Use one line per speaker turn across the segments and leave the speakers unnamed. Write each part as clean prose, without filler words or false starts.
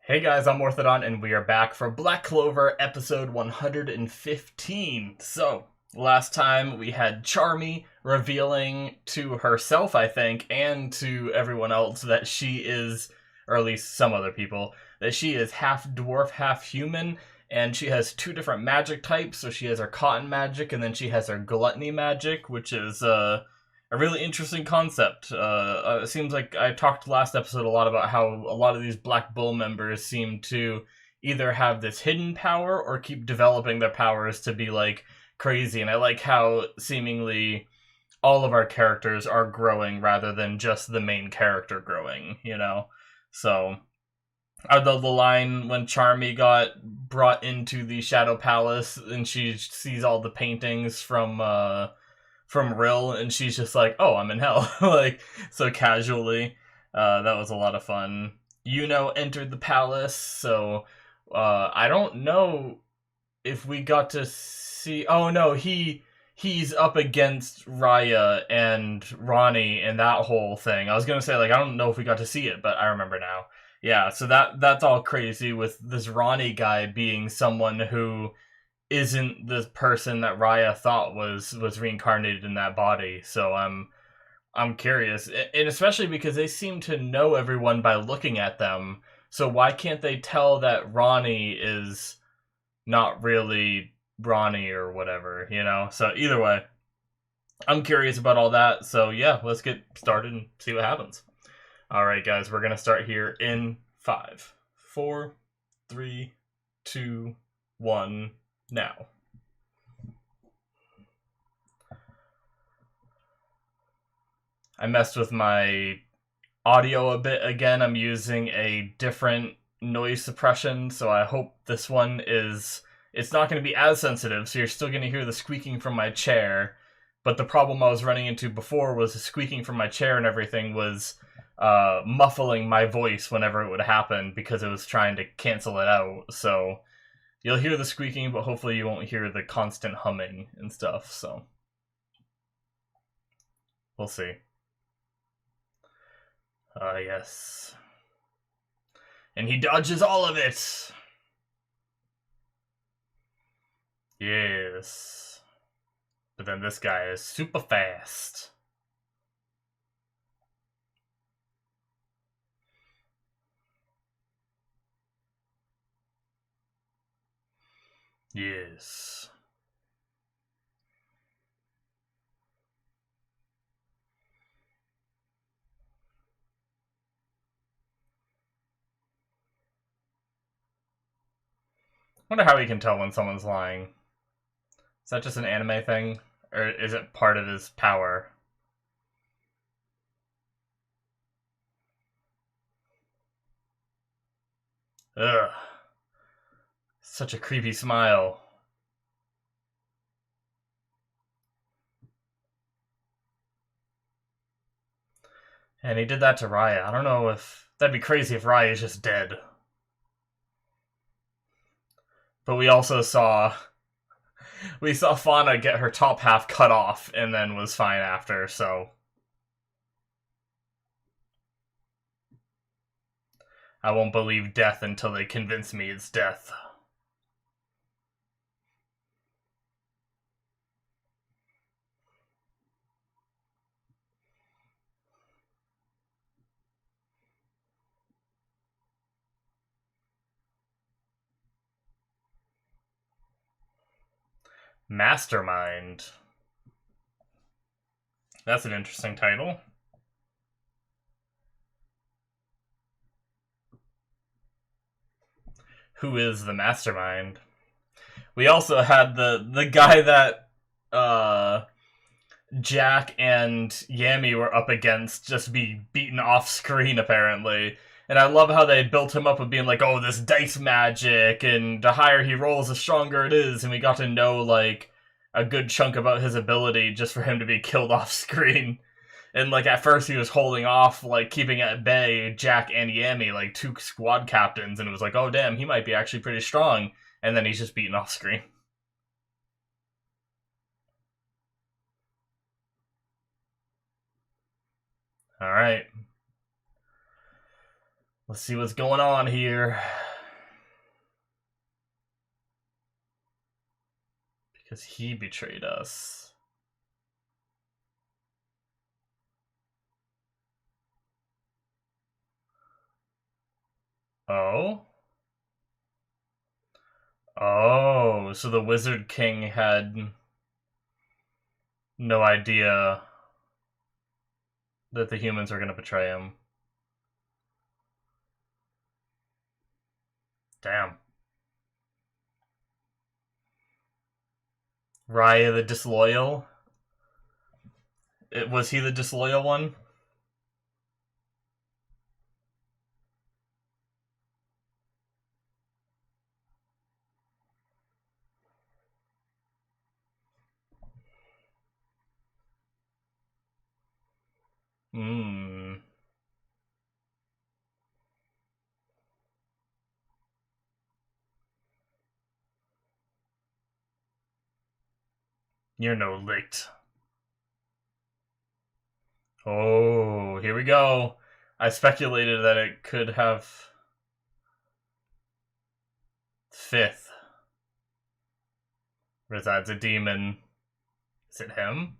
Hey guys, I'm Morthadon, and we are back for Black Clover episode 115. So, last time we had Charmy revealing to herself, I think, and to everyone else that she is, or at least some other people, that she is half dwarf, half human, and she has two different magic types. So she has her cotton magic, and then she has her gluttony magic, which is, a really interesting concept. It seems like I talked last episode a lot about how a lot of these Black Bull members seem to either have this hidden power or keep developing their powers to be like crazy. And I like how seemingly all of our characters are growing rather than just the main character growing, you know? So, the line when Charmy got brought into the Shadow Palace and she sees all the paintings from Rill, and she's just like, "Oh, I'm in hell," like so casually. That was a lot of fun. Entered the palace, so I don't know if we got to see. Oh no, he's up against Raya and Ronnie and that whole thing. I was gonna say like I don't know if we got to see it, but I remember now. Yeah, so that's all crazy with this Ronnie guy being someone who isn't the person that Raya thought was reincarnated in that body. So I'm curious, and especially because they seem to know everyone by looking at them. So why can't they tell that Ronnie is not really Ronnie or whatever, you know? So either way, I'm curious about all that. So yeah, let's get started and see what happens. All right, guys, we're gonna start here in 5, 4, 3, 2, 1. Now. I messed with my audio a bit again. I'm using a different noise suppression, so I hope this one is... It's not going to be as sensitive, so you're still going to hear the squeaking from my chair. But the problem I was running into before was the squeaking from my chair and everything was muffling my voice whenever it would happen because it was trying to cancel it out. So you'll hear the squeaking, but hopefully you won't hear the constant humming and stuff. So we'll see. Yes. And he dodges all of it! Yes. But then this guy is super fast. Yes. I wonder how he can tell when someone's lying. Is that just an anime thing? Or is it part of his power? Ugh. Such a creepy smile. And he did that to Raya. I don't know if... That'd be crazy if Raya is just dead. But we also saw... We saw Fauna get her top half cut off and then was fine after, so... I won't believe death until they convince me it's death. Mastermind. That's an interesting title. Who is the mastermind? We also had the guy that Jack and Yami were up against just be beaten off screen apparently. And I love how they built him up with being like, oh, this dice magic, and the higher he rolls, the stronger it is. And we got to know, like, a good chunk about his ability just for him to be killed off screen. And, like, at first he was holding off, like, keeping at bay Jack and Yami, like, two squad captains. And it was like, oh, damn, he might be actually pretty strong. And then he's just beaten off screen. Alright. Let's see what's going on here. Because he betrayed us. Oh? Oh, so the Wizard King had no idea that the humans were going to betray him. Damn. Raya the Disloyal? Was he the disloyal one? Hmm. You're no licked. Oh, here we go. I speculated that it could have fifth resides a demon. Is it him?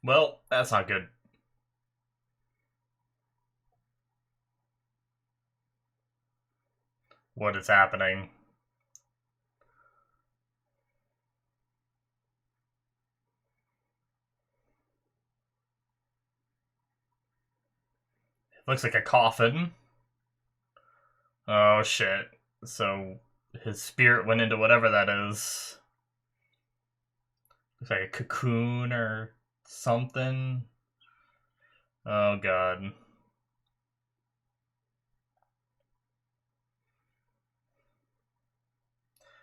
Well, that's not good. What is happening? It looks like a coffin. Oh shit. So his spirit went into whatever that is. Looks like a cocoon or something. Oh god.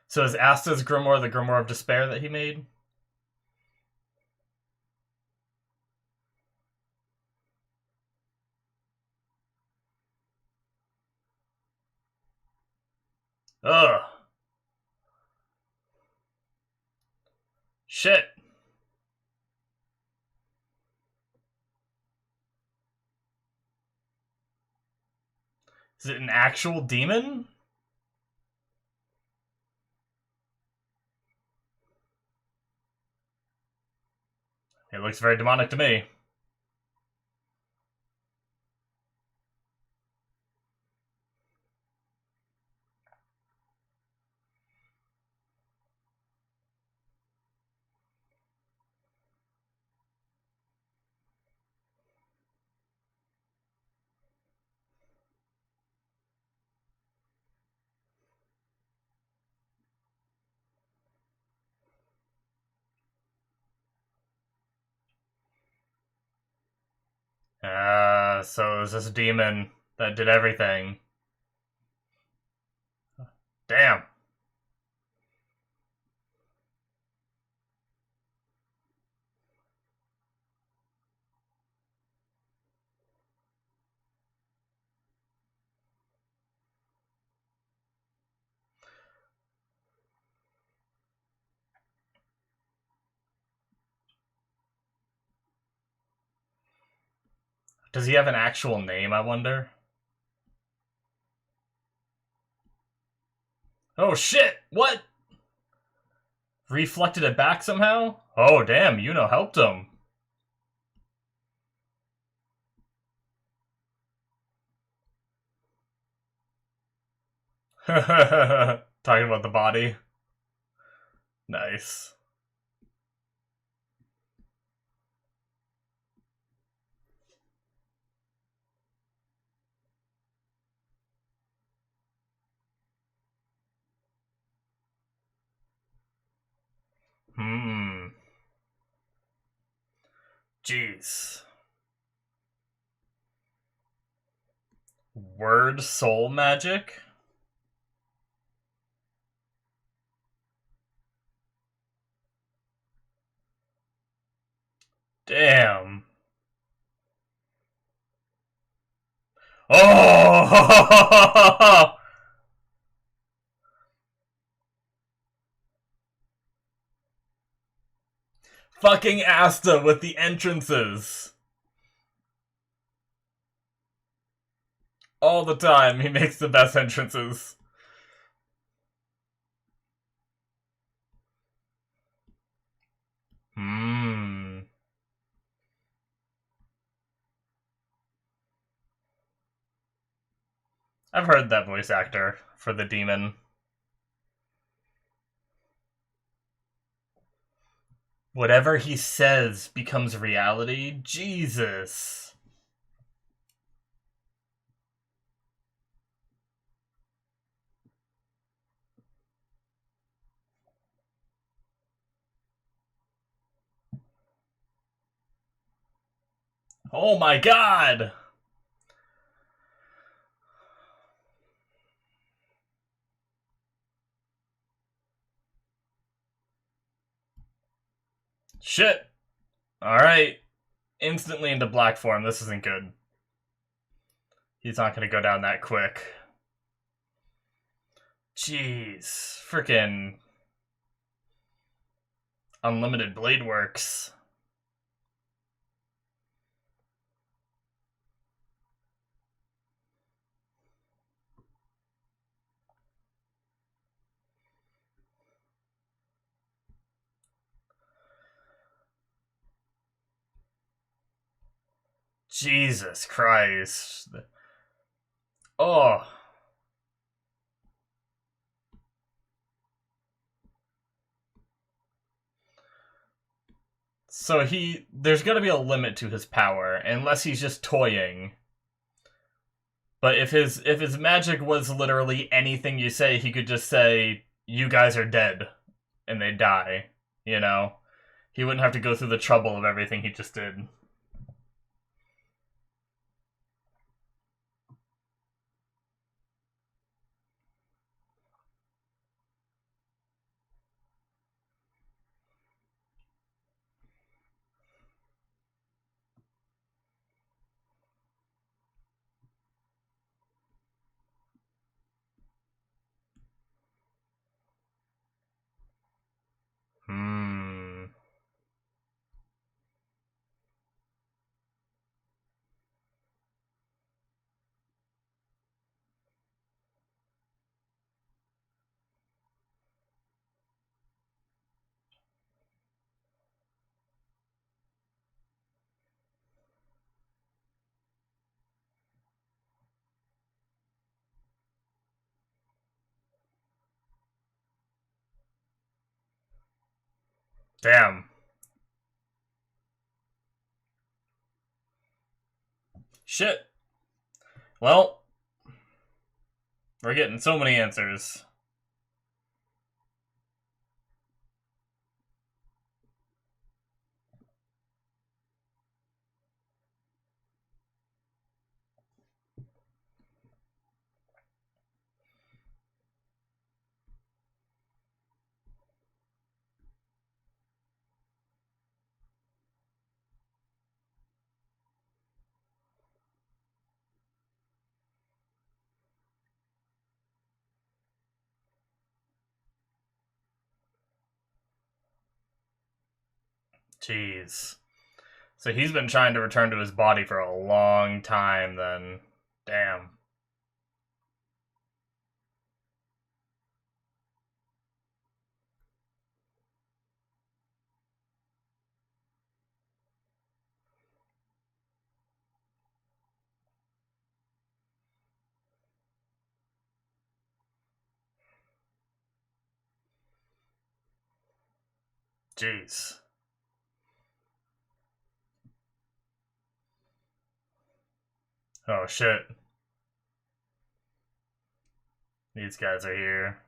So is Asta's grimoire the grimoire of despair that he made? Ugh. Shit. Is it an actual demon? It looks very demonic to me. So it was this demon that did everything. Damn. Does he have an actual name, I wonder? Oh shit! What? Reflected it back somehow? Oh damn, Yuno helped him. Talking about the body. Nice. Hmm. Jeez. Word soul magic? Damn. Oh! Fucking Asta with the entrances. All the time, he makes the best entrances. Hmm. I've heard that voice actor for the demon. Whatever he says becomes reality? Jesus. Oh my god! Shit. Alright. Instantly into black form. This isn't good. He's not gonna go down that quick. Jeez. Frickin' Unlimited Blade Works. Jesus Christ. Oh. So there's gonna be a limit to his power, unless he's just toying. But if his magic was literally anything you say, he could just say, "You guys are dead," and they die. You know, he wouldn't have to go through the trouble of everything he just did. Hmm. Damn. Shit. Well, we're getting so many answers. Jeez. So he's been trying to return to his body for a long time, then. Damn. Jeez. Oh shit. These guys are here.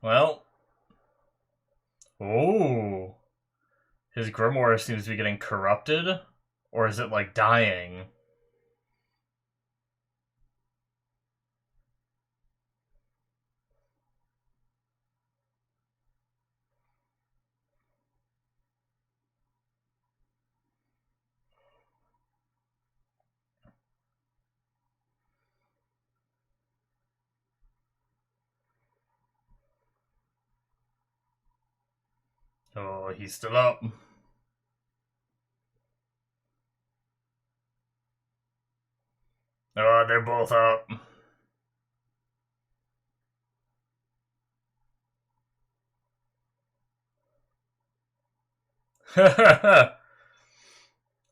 Well. Ooh. His grimoire seems to be getting corrupted, or is it like dying? Oh, he's still up. Oh, they're both up.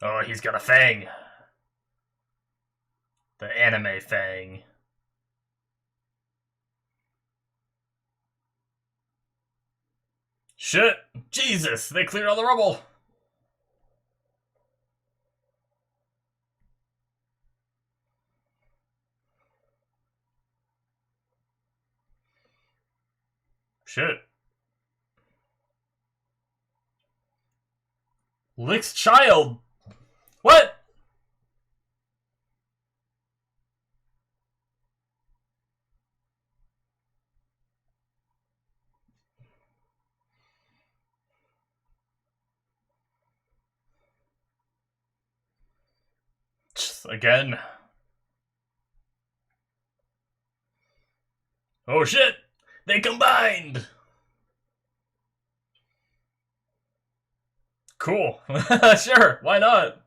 Oh, he's got a fang. The anime fang. Shit! Jesus! They cleared all the rubble! Shit. Lick's child! What? Again. Oh shit! They combined! Cool. Sure, why not?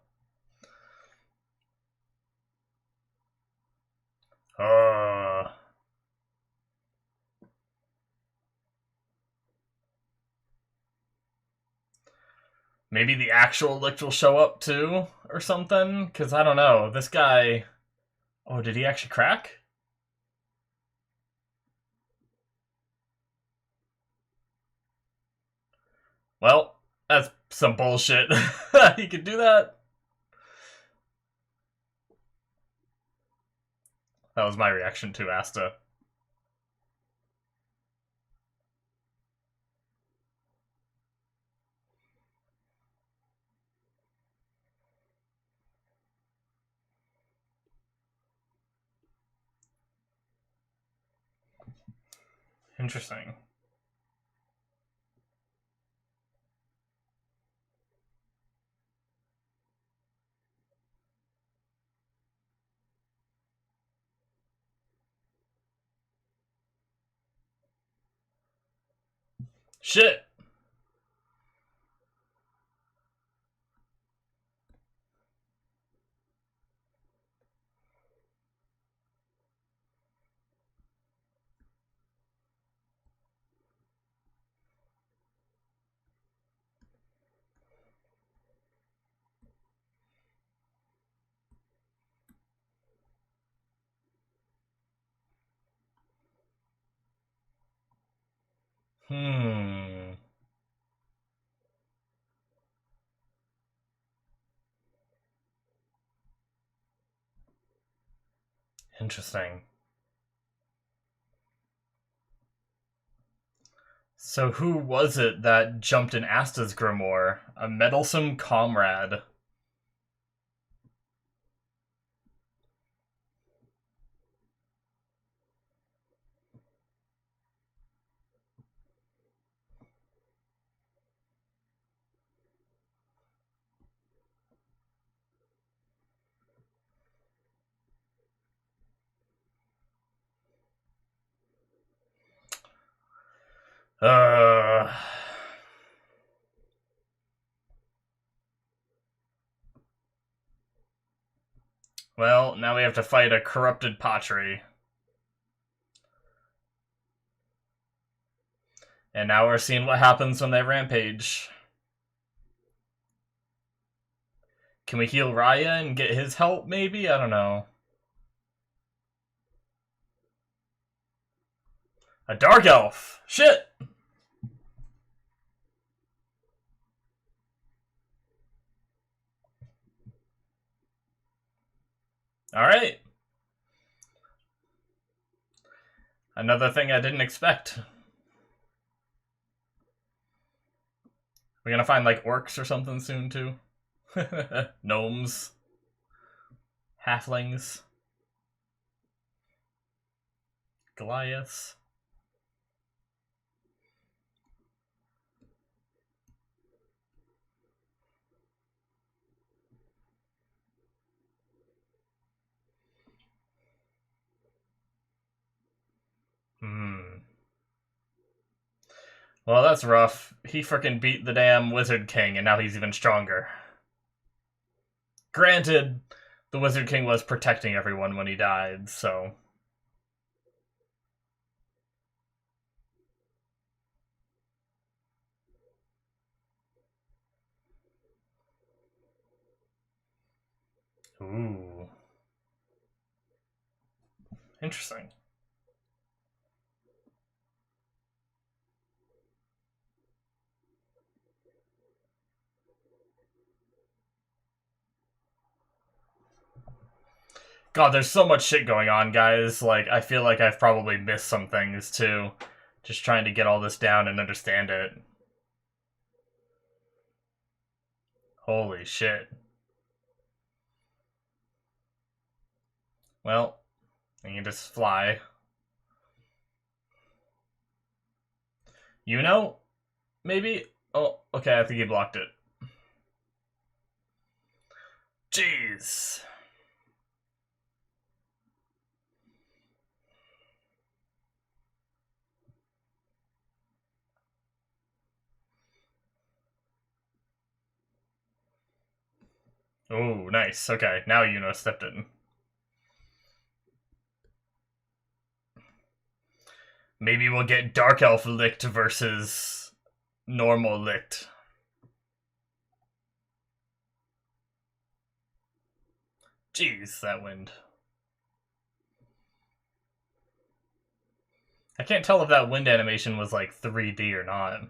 Maybe the actual Licht will show up too, or something? Because I don't know. This guy. Oh, did he actually crack? Well, that's some bullshit. He could do that? That was my reaction to Asta. Interesting. Shit! Hmm. Interesting. So who was it that jumped in Asta's grimoire? A meddlesome comrade. Uh... Well, now we have to fight a corrupted Patri. And now we're seeing what happens when they rampage. Can we heal Raya and get his help, maybe? I don't know. A Dark Elf! Shit! Alright. Another thing I didn't expect. We're gonna find like orcs or something soon too. Gnomes. Halflings. Goliaths. Well, that's rough. He frickin' beat the damn Wizard King, and now he's even stronger. Granted, the Wizard King was protecting everyone when he died, so... Ooh. Interesting. God, there's so much shit going on, guys. Like, I feel like I've probably missed some things, too. Just trying to get all this down and understand it. Holy shit. Well, you can just fly. You know? Maybe? Oh, okay, I think he blocked it. Jeez. Oh, nice. Okay, now Yuno stepped in. Maybe we'll get Dark Elf Licked versus normal Licked. Jeez, that wind. I can't tell if that wind animation was like 3D or not.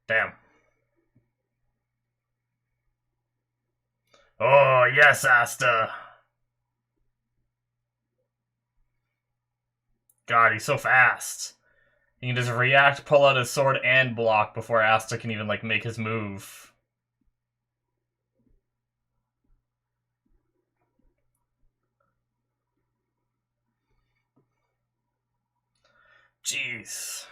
Damn. Oh, yes, Asta. God, he's so fast. He can just react, pull out his sword, and block before Asta can even, like, make his move. Jeez.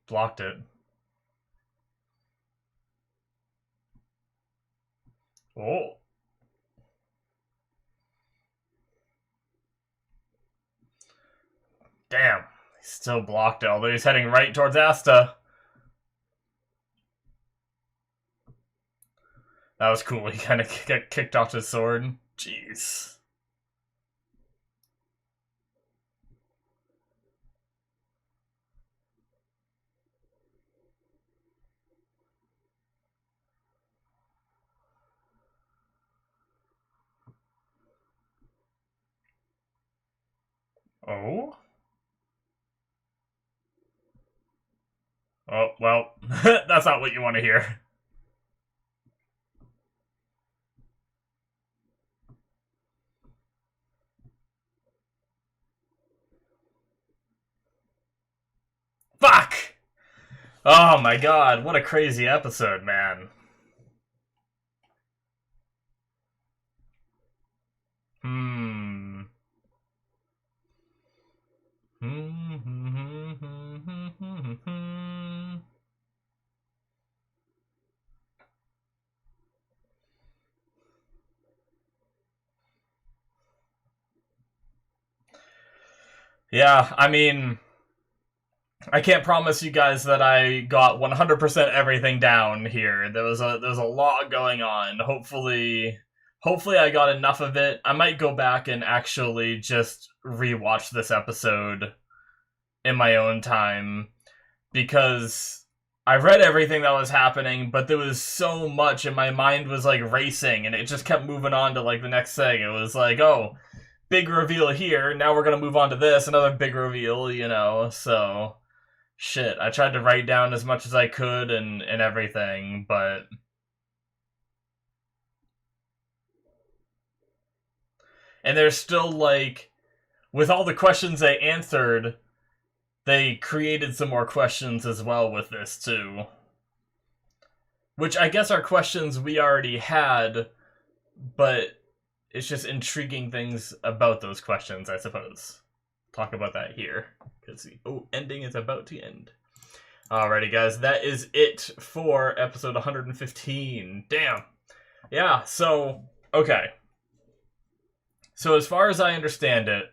Blocked it. Oh. Damn. He still blocked it, although he's heading right towards Asta. That was cool. He kind of got kicked off his sword. Jeez. Oh? Oh, well, that's not what you want to hear. Fuck! Oh my god, what a crazy episode, man. Yeah, I mean, I can't promise you guys that I got 100% everything down here. There was a lot going on. Hopefully I got enough of it. I might go back and actually just rewatch this episode in my own time, because I read everything that was happening, but there was so much and my mind was like racing and it just kept moving on to like the next thing. It was like, oh, big reveal here, now we're gonna move on to this, another big reveal, you know, so shit, I tried to write down as much as I could and everything, but and there's still like, with all the questions they answered, they created some more questions as well with this too. Which I guess are questions we already had, but it's just intriguing things about those questions, I suppose. Talk about that here, because the ending is about to end. Alrighty, guys, that is it for episode 115. Damn. Yeah, so, okay. So as far as I understand it,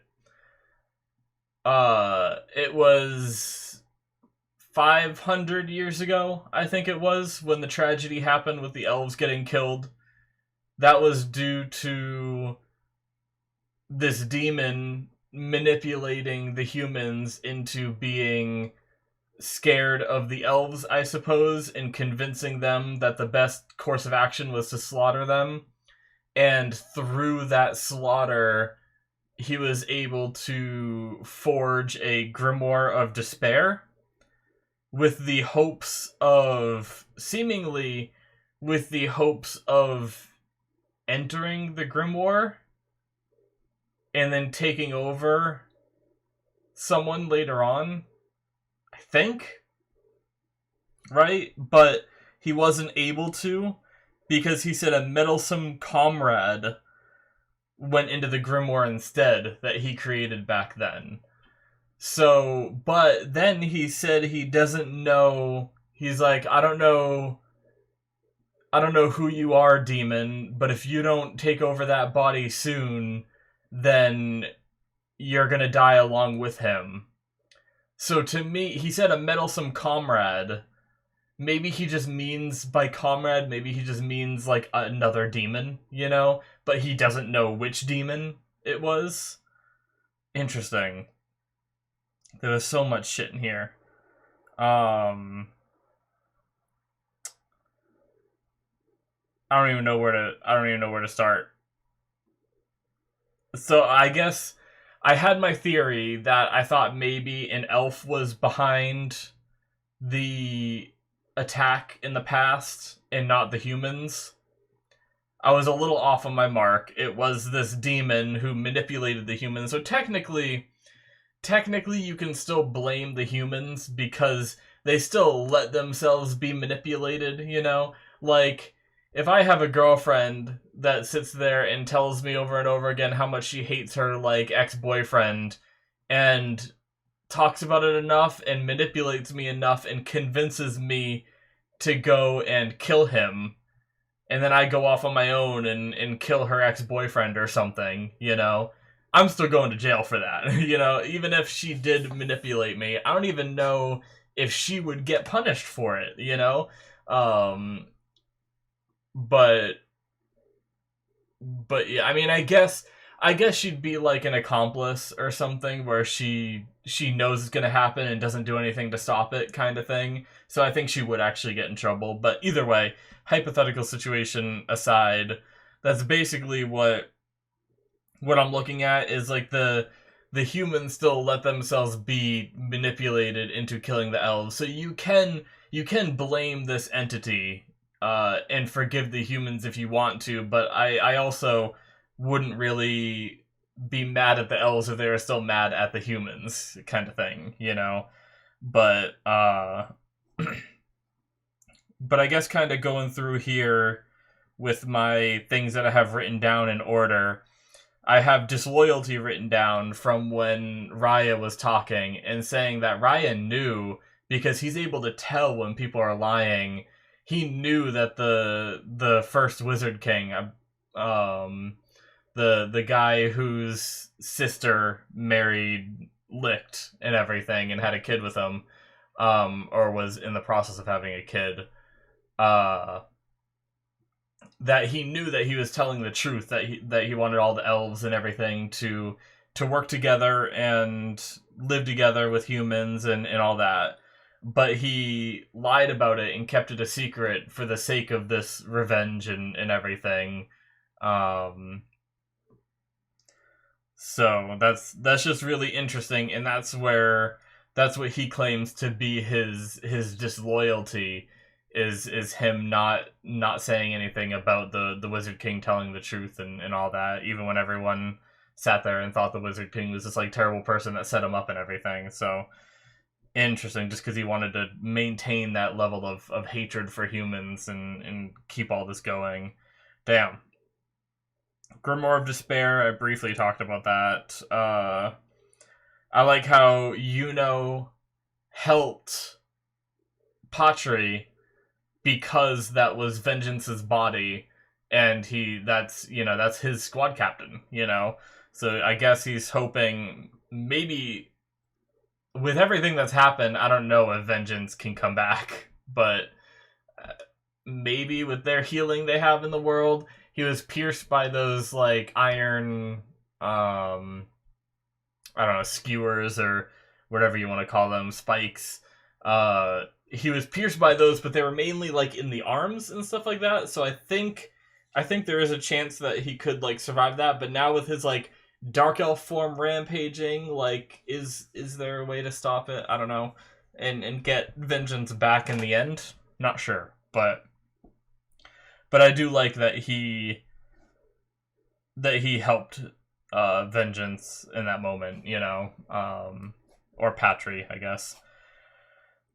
it was 500 years ago, I think it was, when the tragedy happened with the elves getting killed. That was due to this demon manipulating the humans into being scared of the elves, I suppose, and convincing them that the best course of action was to slaughter them. And through that slaughter, he was able to forge a grimoire of despair with the hopes of, seemingly, with the hopes of entering the grimoire and then taking over someone later on, I think, right? But he wasn't able to, because he said a meddlesome comrade went into the grimoire instead that he created back then. So, but then he said he doesn't know, he's like, I don't know who you are, demon, but if you don't take over that body soon, then you're gonna die along with him. So to me, he said a meddlesome comrade. Maybe he just means, by comrade, maybe he just means like another demon, you know? But he doesn't know which demon it was. Interesting. There was so much shit in here. I don't even know where to start. So I guess I had my theory that I thought maybe an elf was behind the attack in the past and not the humans. I was a little off on my mark. It was this demon who manipulated the humans. So technically you can still blame the humans because they still let themselves be manipulated, you know? Like, if I have a girlfriend that sits there and tells me over and over again how much she hates her, like, ex-boyfriend, and talks about it enough and manipulates me enough and convinces me to go and kill him, and then I go off on my own and kill her ex-boyfriend or something, you know, I'm still going to jail for that, you know, even if she did manipulate me. I don't even know if she would get punished for it, you know? But yeah, I mean, I guess she'd be like an accomplice or something where she knows it's gonna happen and doesn't do anything to stop it, kind of thing. So I think she would actually get in trouble. But either way, hypothetical situation aside, that's basically what I'm looking at, is like the humans still let themselves be manipulated into killing the elves. So you can blame this entity and forgive the humans if you want to, but I also wouldn't really be mad at the elves if they were still mad at the humans, kind of thing, you know? But but I guess kind of going through here with my things that I have written down in order, I have disloyalty written down from when Raya was talking and saying that Raya knew, because he's able to tell when people are lying. He knew that the first Wizard King, the guy whose sister married Licht and everything and had a kid with him, or was in the process of having a kid, that he knew that he was telling the truth, that he wanted all the elves and everything to work together and live together with humans and all that. But he lied about it and kept it a secret for the sake of this revenge and everything. So that's just really interesting, and that's where that's what he claims to be his disloyalty, is him not saying anything about the Wizard King telling the truth and all that, even when everyone sat there and thought the Wizard King was this like terrible person that set him up and everything. So interesting, just because he wanted to maintain that level of hatred for humans and keep all this going. Damn. Grimoire of Despair, I briefly talked about that. I like how Yuno helped Patri because that was Vengeance's body, and that's his squad captain, So I guess he's hoping, maybe with everything that's happened, I don't know if Vengeance can come back, but maybe with their healing they have in the world. He was pierced by those like iron I don't know, skewers or whatever you want to call them, spikes. He was pierced by those, but they were mainly like in the arms and stuff like that. So I think there is a chance that he could like survive that. But now with his like dark elf form rampaging, like is there a way to stop it? I don't know, and get Vengeance back in the end. Not sure, but I do like that he helped Vengeance in that moment, or Patri, I guess.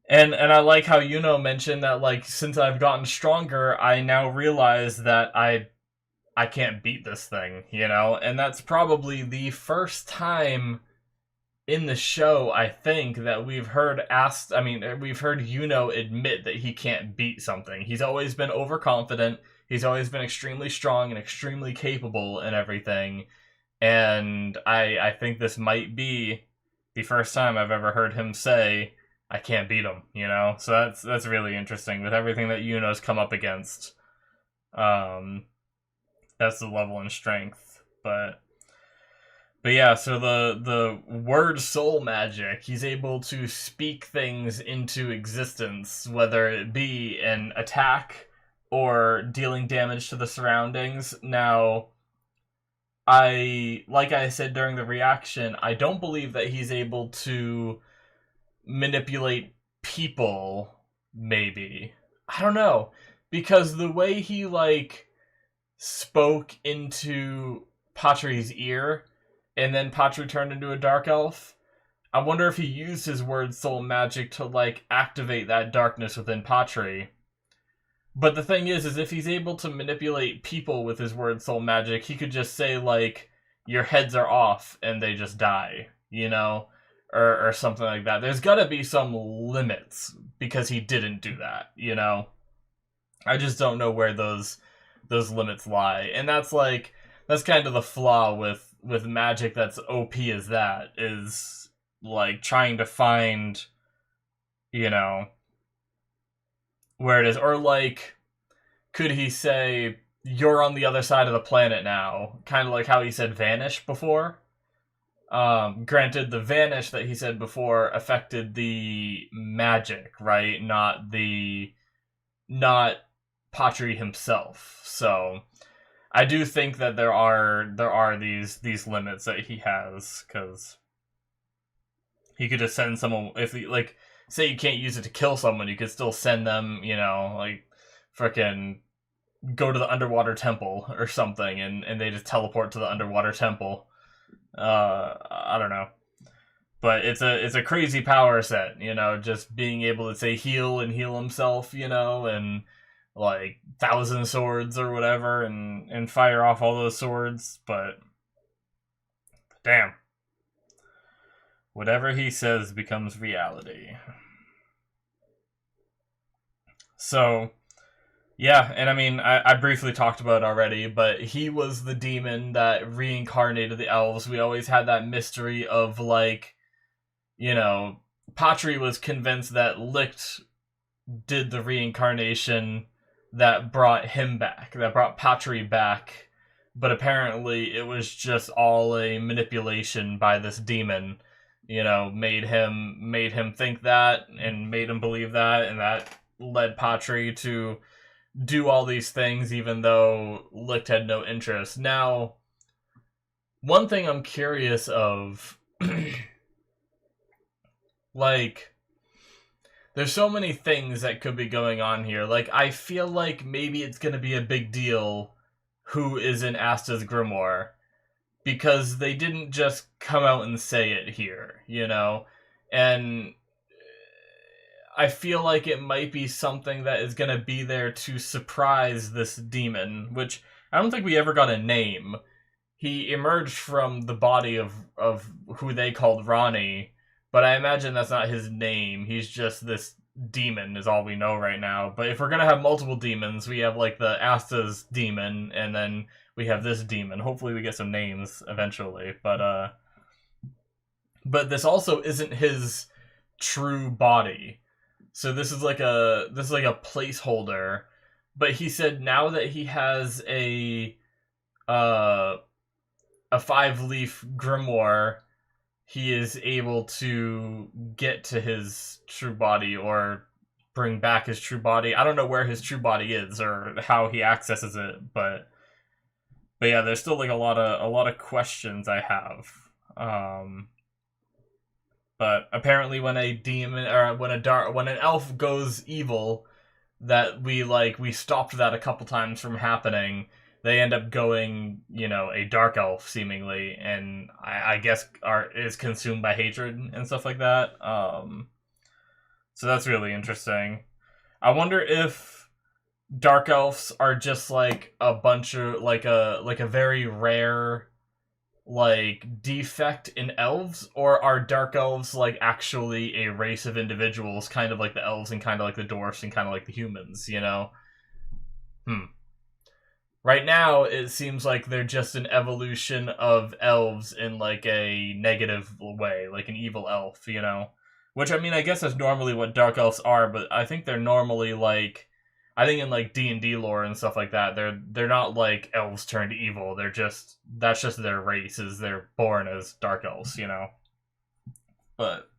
And I like how Yuno mentioned that, like, since I've gotten stronger, I now realize that I can't beat this thing, and that's probably the first time in the show, I think, that we've heard Yuno admit that he can't beat something. He's always been overconfident, he's always been extremely strong and extremely capable and everything. And I think this might be the first time I've ever heard him say, I can't beat him, So that's really interesting with everything that Yuno's come up against. That's the level and strength. But yeah, so the word soul magic, he's able to speak things into existence, whether it be an attack or dealing damage to the surroundings. Now, like I said during the reaction, I don't believe that he's able to manipulate people, maybe. I don't know. Because the way he, like, spoke into Patri's ear, and then Patri turned into a dark elf, I wonder if he used his word soul magic to, like, activate that darkness within Patri. But the thing is if he's able to manipulate people with his word soul magic, he could just say, like, your heads are off, and they just die, Or something like that. There's gotta be some limits, because he didn't do that, I just don't know where those limits lie. And that's kind of the flaw with magic that's OP as that, is, like, trying to find, where it is. Or, like, could he say, you're on the other side of the planet now? Kind of like how he said vanish before. Granted, the vanish that he said before affected the magic, right? Not Patri himself. So I do think that there are these limits that he has, because he could just send someone, if he, like, say you can't use it to kill someone, you could still send them, like, frickin' go to the underwater temple or something, and they just teleport to the underwater temple. I don't know. But it's a crazy power set, just being able to say heal and heal himself, and like 1,000 swords or whatever, and fire off all those swords. But damn. Whatever he says becomes reality. So, yeah, and I mean, I briefly talked about it already, but he was the demon that reincarnated the elves. We always had that mystery of, like, Patri was convinced that Licht did the reincarnation that brought him back, that brought Patri back, but apparently it was just all a manipulation by this demon. Made him think that, and made him believe that, and that led Patri to do all these things, even though Licht had no interest. Now, one thing I'm curious of Like, there's so many things that could be going on here. Like, I feel like maybe it's gonna be a big deal who is in Asta's grimoire, because they didn't just come out and say it here, you know? And I feel like it might be something that is gonna be there to surprise this demon, which I don't think we ever got a name. He emerged from the body of who they called Ronnie, but I imagine that's not his name. He's just this demon is all we know right now. But if we're gonna have multiple demons, we have like the Asta's demon, and then we have this demon. Hopefully we get some names eventually. But this also isn't his true body. So this is like a placeholder. But he said now that he has a 5-leaf grimoire, he is able to get to his true body, or bring back his true body. I don't know where his true body is or how he accesses it, but yeah, there's still like a lot of questions I have. But apparently, when a demon or when an elf goes evil, that we stopped that a couple times from happening. They end up going, a dark elf seemingly, and I guess is consumed by hatred and stuff like that. So that's really interesting. I wonder if dark elves are just like a bunch of like a very rare defect in elves, or are dark elves like actually a race of individuals, kind of like the elves and kind of like the dwarfs and kind of like the humans, Right now, it seems like they're just an evolution of elves in like a negative way, like an evil elf, Which, I mean, I guess that's normally what dark elves are, but I think they're normally I think in like D&D lore and stuff like that, they're not like elves turned evil. That's just their race, is they're born as dark elves, But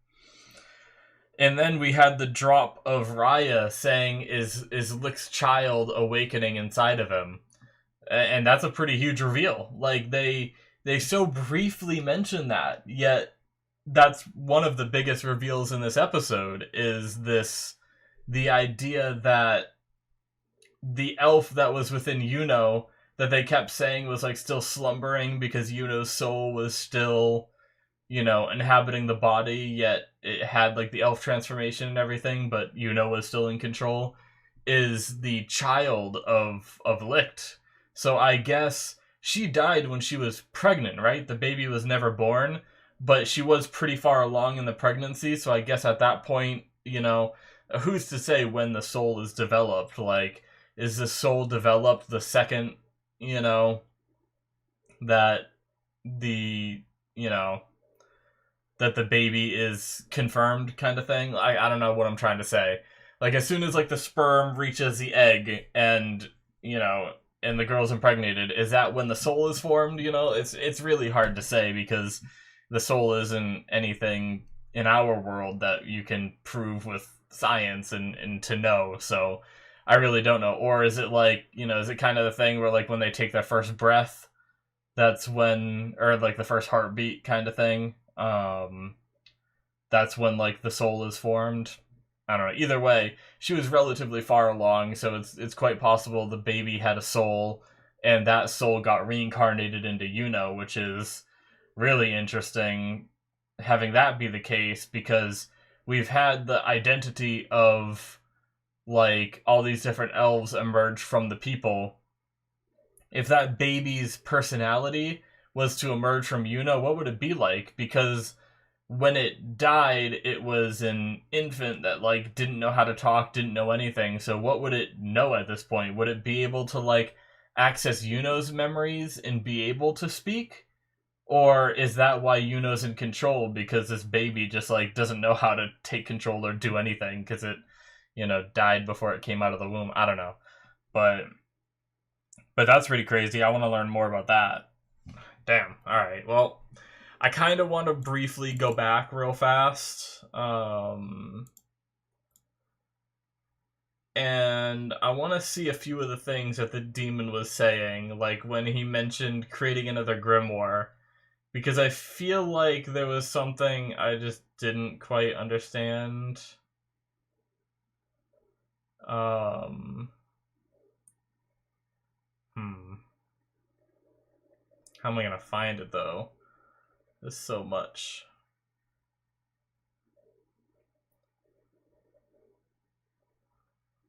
and then we had the drop of Raya saying is Lick's child awakening inside of him. And that's a pretty huge reveal. Like, they so briefly mention that, yet that's one of the biggest reveals in this episode, is the idea that the elf that was within Yuno, that they kept saying was like still slumbering because Yuno's soul was still, inhabiting the body, yet it had like the elf transformation and everything, but Yuno was still in control, is the child of Licht. So I guess she died when she was pregnant, right? The baby was never born, but she was pretty far along in the pregnancy, so I guess at that point, who's to say when the soul is developed? Like, is the soul developed the second, that the, that the baby is confirmed, kind of thing? I don't know what I'm trying to say. Like, as soon as, like, the sperm reaches the egg and, and the girl's impregnated, is that when the soul is formed? It's really hard to say, because the soul isn't anything in our world that you can prove with science and to know. So I really don't know. Or is it like, is it kind of the thing where like when they take their first breath, that's when, or like the first heartbeat kind of thing, that's when like the soul is formed? I don't know. Either way, she was relatively far along, so it's quite possible the baby had a soul, and that soul got reincarnated into Yuno, which is really interesting, having that be the case, because we've had the identity of like all these different elves emerge from the people. If that baby's personality was to emerge from Yuno, what would it be like? Because when it died, it was an infant that like didn't know how to talk, didn't know anything. So what would it know at this point? Would it be able to like access Yuno's memories and be able to speak? Or is that why Yuno's in control, because this baby just like doesn't know how to take control or do anything because it, died before it came out of the womb? I don't know. But that's pretty crazy. I want to learn more about that. Damn. All right. Well, I kind of want to briefly go back real fast. And I want to see a few of the things that the demon was saying, like when he mentioned creating another grimoire. Because I feel like there was something I just didn't quite understand. Um, How am I gonna find it though? There's so much.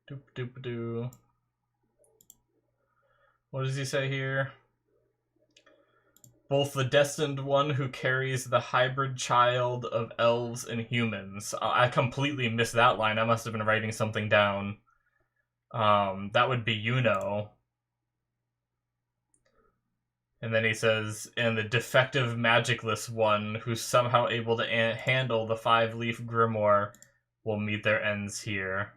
Doop doop doo. What does he say here? Both the destined one who carries the hybrid child of elves and humans. I completely missed that line. I must have been writing something down. That would be Yuno. And then he says, and the defective magicless one who's somehow able to handle the 5-leaf grimoire will meet their ends here.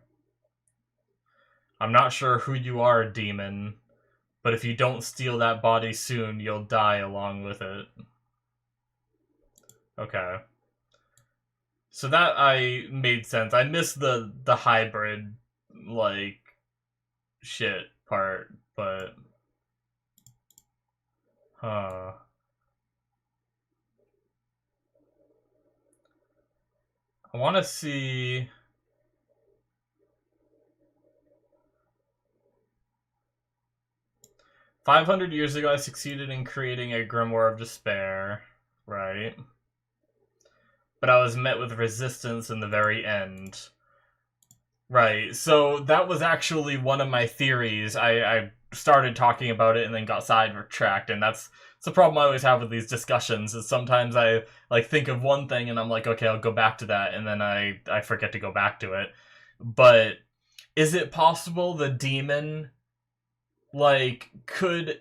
I'm not sure who you are, demon, but if you don't steal that body soon, you'll die along with it. Okay. So that made sense. I missed the hybrid, like, shit part, but... Huh. I want to see... 500 years ago, I succeeded in creating a Grimoire of Despair. Right. But I was met with resistance in the very end. Right, so that was actually one of my theories. I started talking about it and then got sidetracked, and that's the problem I always have with these discussions, is sometimes I like think of one thing and I'm like, okay, I'll go back to that, and then I forget to go back to it. But is it possible the demon, like, could...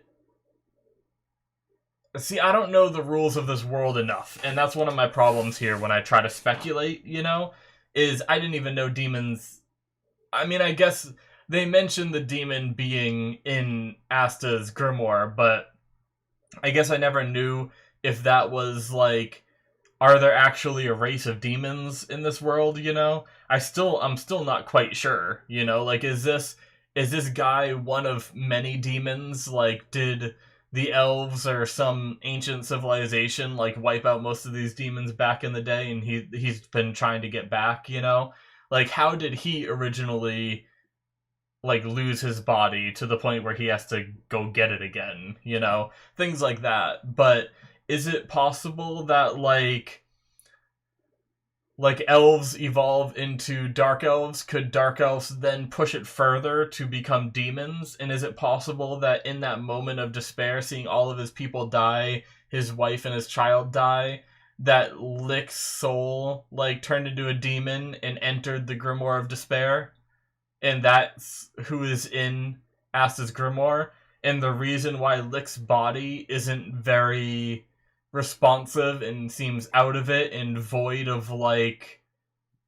See, I don't know the rules of this world enough, and that's one of my problems here when I try to speculate, you know? Is I didn't even know demons... I mean, I guess they mentioned the demon being in Asta's grimoire, but I guess I never knew if that was, like, are there actually a race of demons in this world, you know? I'm still not quite sure, you know? Like, is this guy one of many demons? Like, did the elves or some ancient civilization, like, wipe out most of these demons back in the day, and he's been trying to get back, you know? Like, how did he originally, like, lose his body to the point where he has to go get it again, you know? Things like that. But is it possible that, like elves evolve into dark elves? Could dark elves then push it further to become demons? And is it possible that in that moment of despair, seeing all of his people die, his wife and his child die, that Lick's soul, like, turned into a demon and entered the Grimoire of Despair? And that's who is in Asta's Grimoire? And the reason why Lick's body isn't very responsive and seems out of it and void of, like,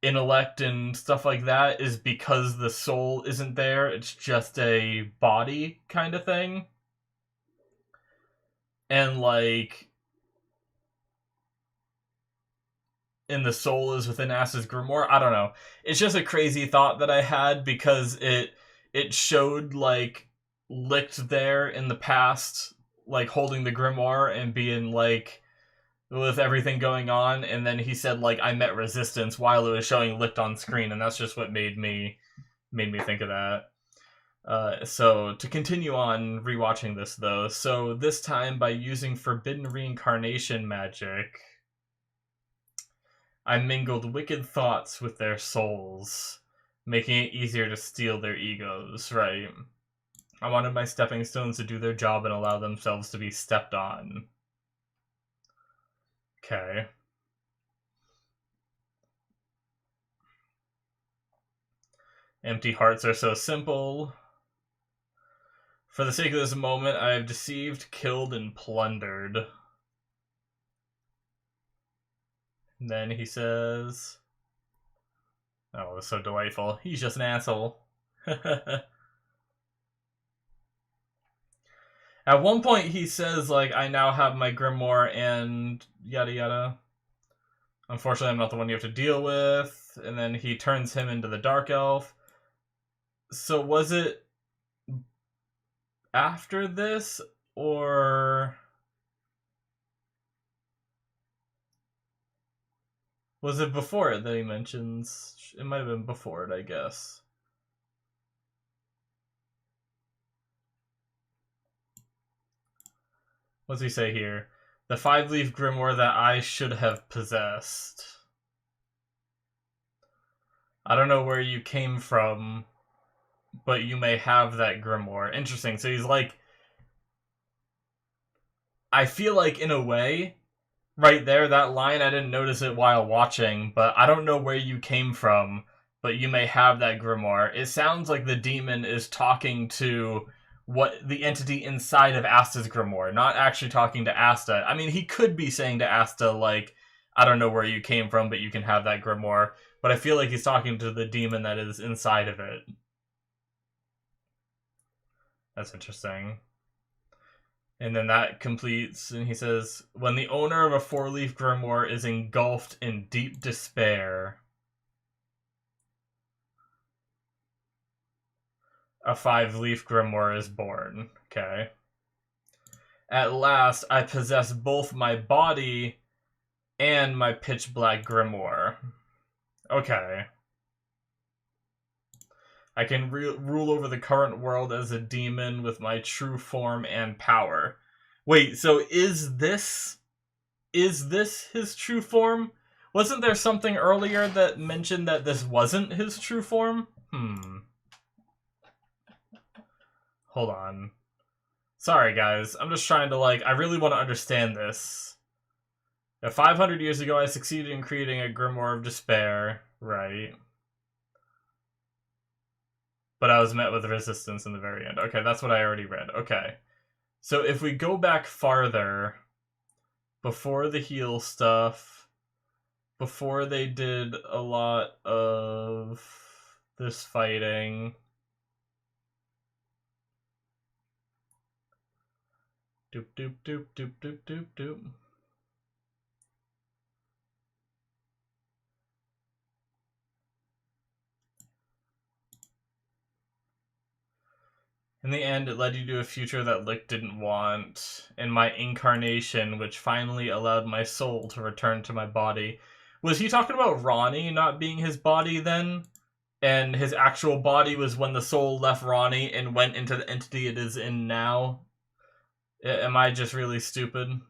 intellect and stuff like that is because the soul isn't there. It's just a body kind of thing. And, like, and the soul is within Asta's grimoire. I don't know. It's just a crazy thought that I had because it showed, like, Licked there in the past, like, holding the grimoire and being, like, with everything going on, and then he said, like, I met resistance while it was showing Licked on screen, and that's just what made me think of that. So to continue on rewatching this though, so this time by using forbidden reincarnation magic, I mingled wicked thoughts with their souls, making it easier to steal their egos, right? I wanted my stepping stones to do their job and allow themselves to be stepped on. Okay. Empty hearts are so simple. For the sake of this moment, I have deceived, killed, and plundered. And then he says... Oh, it's so delightful. He's just an asshole. At one point, he says, like, I now have my grimoire and yada yada. Unfortunately, I'm not the one you have to deal with. And then he turns him into the Dark Elf. So was it after this, or... Was it before it that he mentions? It might have been before it, I guess. What's he say here? The 5-leaf grimoire that I should have possessed. I don't know where you came from, but you may have that grimoire. Interesting. So he's like, I feel like in a way, right there, that line, I didn't notice it while watching, but I don't know where you came from, but you may have that grimoire. It sounds like the demon is talking to what the entity inside of Asta's grimoire, not actually talking to Asta. I mean, he could be saying to Asta, like, I don't know where you came from, but you can have that grimoire. But I feel like he's talking to the demon that is inside of it. That's interesting. And then that completes, and he says, when the owner of a 4-leaf grimoire is engulfed in deep despair, a 5-leaf grimoire is born. Okay. At last, I possess both my body and my pitch black grimoire. Okay. I can rule over the current world as a demon with my true form and power. Wait, so is this his true form? Wasn't there something earlier that mentioned that this wasn't his true form? Hold on. Sorry, guys. I'm just trying to, like, I really want to understand this. 500 years ago, I succeeded in creating a grimoire of despair. Right. But I was met with resistance in the very end. Okay, that's what I already read. Okay. So if we go back farther, before the heal stuff, before they did a lot of this fighting... Doop, doop, doop, doop, doop, doop, doop. In the end, it led you to a future that Lick didn't want, and my incarnation, which finally allowed my soul to return to my body. Was he talking about Ronnie not being his body then? And his actual body was when the soul left Ronnie and went into the entity it is in now? Am I just really stupid?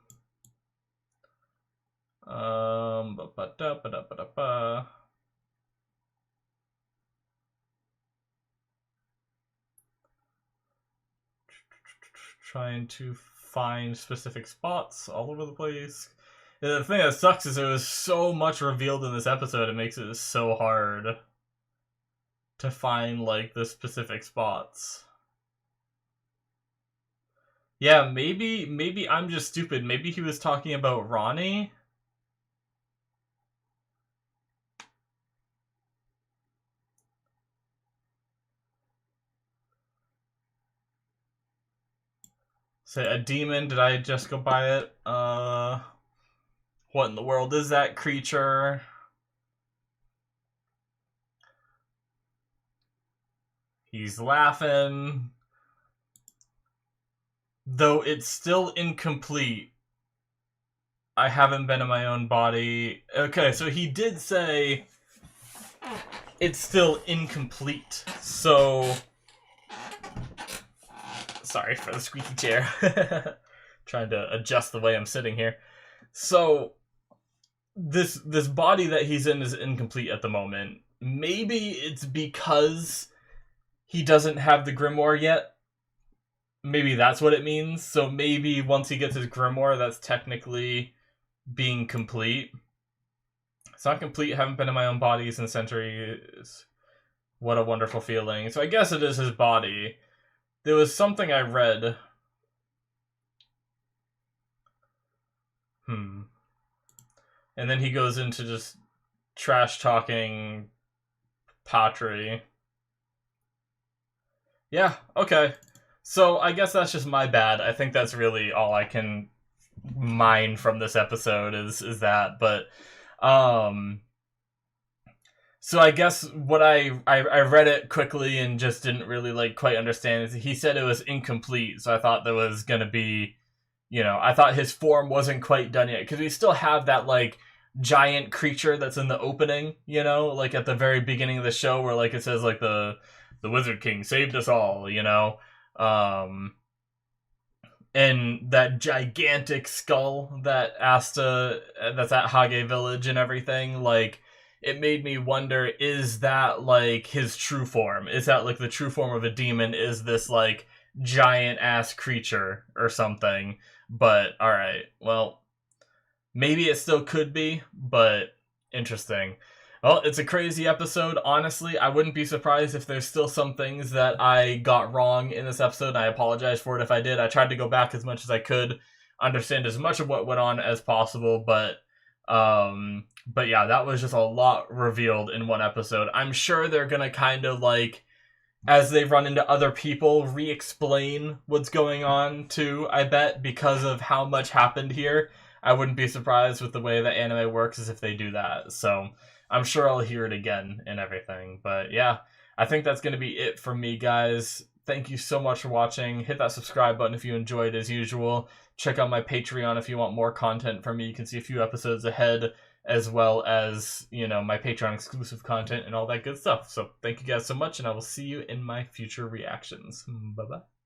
Trying to find specific spots all over the place. And the thing that sucks is there was so much revealed in this episode, it makes it so hard to find, like, the specific spots. Yeah, maybe I'm just stupid. Maybe he was talking about Ronnie. Say a demon, did I just go by it? What in the world is that creature? He's laughing. Though it's still incomplete. I haven't been in my own body. Okay, so he did say it's still incomplete. So... Sorry for the squeaky chair. Trying to adjust the way I'm sitting here. So, this body that he's in is incomplete at the moment. Maybe it's because he doesn't have the grimoire yet. Maybe that's what it means. So maybe once he gets his grimoire, that's technically being complete. It's not complete, haven't been in my own body since centuries. What a wonderful feeling. So I guess it is his body. There was something I read. And then he goes into just trash-talking Patry. Yeah, okay. So I guess that's just my bad. I think that's really all I can mine from this episode is that. But so I guess what I read it quickly and just didn't really like quite understand is he said it was incomplete. So I thought there was gonna be, you know, I thought his form wasn't quite done yet because we still have that like giant creature that's in the opening, you know, like at the very beginning of the show where like it says like the Wizard King saved us all, you know. And that gigantic skull that Asta that's at Hage Village and everything, like it made me wonder, is that like his true form? Is that like the true form of a demon? Is this like giant ass creature or something? But alright, well, maybe it still could be, but interesting. Well, it's a crazy episode. Honestly, I wouldn't be surprised if there's still some things that I got wrong in this episode. I apologize for it if I did. I tried to go back as much as I could, understand as much of what went on as possible, but yeah, that was just a lot revealed in one episode. I'm sure they're gonna kind of like, as they run into other people, re-explain what's going on too, I bet, because of how much happened here. I wouldn't be surprised with the way that anime works as if they do that. So I'm sure I'll hear it again and everything. But yeah, I think that's going to be it from me, guys. Thank you so much for watching. Hit that subscribe button if you enjoyed as usual. Check out my Patreon if you want more content from me. You can see a few episodes ahead, as well as, you know, my Patreon exclusive content and all that good stuff. So thank you guys so much, and I will see you in my future reactions. Bye-bye.